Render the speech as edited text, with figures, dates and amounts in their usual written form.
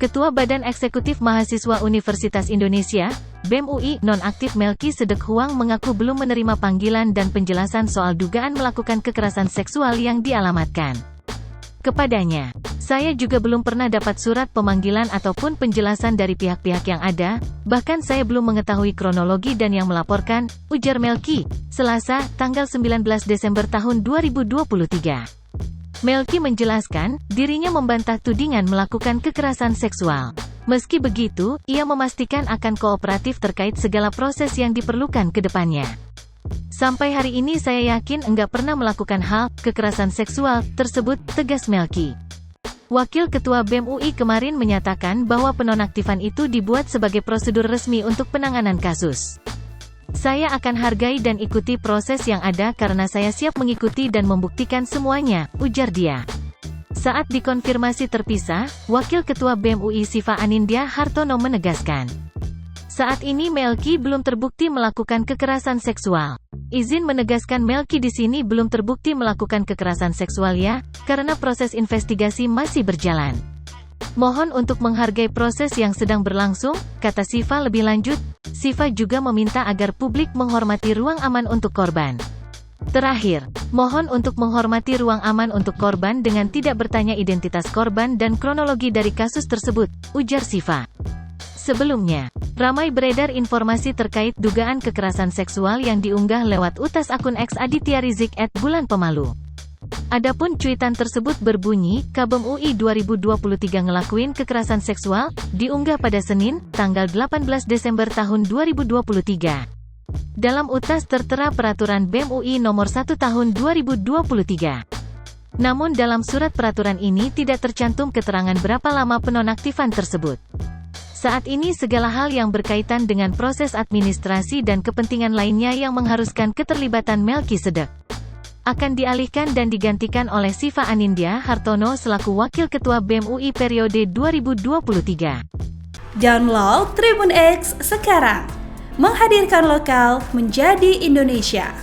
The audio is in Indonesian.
Ketua Badan Eksekutif Mahasiswa Universitas Indonesia, BEM UI, nonaktif Melki Sedek Huang mengaku belum menerima panggilan dan penjelasan soal dugaan melakukan kekerasan seksual yang dialamatkan kepadanya. Saya juga belum pernah dapat surat pemanggilan ataupun penjelasan dari pihak-pihak yang ada, bahkan saya belum mengetahui kronologi dan yang melaporkan, ujar Melki, Selasa, tanggal 19 Desember tahun 2023. Melki menjelaskan, dirinya membantah tudingan melakukan kekerasan seksual. Meski begitu, ia memastikan akan kooperatif terkait segala proses yang diperlukan ke depannya. Sampai hari ini saya yakin enggak pernah melakukan hal kekerasan seksual tersebut, tegas Melki. Wakil Ketua BEM UI kemarin menyatakan bahwa penonaktifan itu dibuat sebagai prosedur resmi untuk penanganan kasus. Saya akan hargai dan ikuti proses yang ada karena saya siap mengikuti dan membuktikan semuanya, ujar dia. Saat dikonfirmasi terpisah, Wakil Ketua BEM UI Siva Anindya Hartono menegaskan, saat ini Melki belum terbukti melakukan kekerasan seksual. Izin menegaskan Melki di sini belum terbukti melakukan kekerasan seksual ya, karena proses investigasi masih berjalan. Mohon untuk menghargai proses yang sedang berlangsung, kata Siva lebih lanjut. Siva juga meminta agar publik menghormati ruang aman untuk korban. Terakhir, mohon untuk menghormati ruang aman untuk korban dengan tidak bertanya identitas korban dan kronologi dari kasus tersebut, ujar Siva. Sebelumnya, ramai beredar informasi terkait dugaan kekerasan seksual yang diunggah lewat utas akun X Aditya Rizik @bulanpemalu. Adapun cuitan tersebut berbunyi, Kabem UI 2023 ngelakuin kekerasan seksual, diunggah pada Senin, tanggal 18 Desember tahun 2023. Dalam utas tertera peraturan BEM UI nomor 1 tahun 2023. Namun dalam surat peraturan ini tidak tercantum keterangan berapa lama penonaktifan tersebut. Saat ini segala hal yang berkaitan dengan proses administrasi dan kepentingan lainnya yang mengharuskan keterlibatan Melki Sedek akan dialihkan dan digantikan oleh Siva Anindya Hartono selaku Wakil Ketua BEM UI periode 2023. Download Tribun X sekarang, menghadirkan lokal menjadi Indonesia.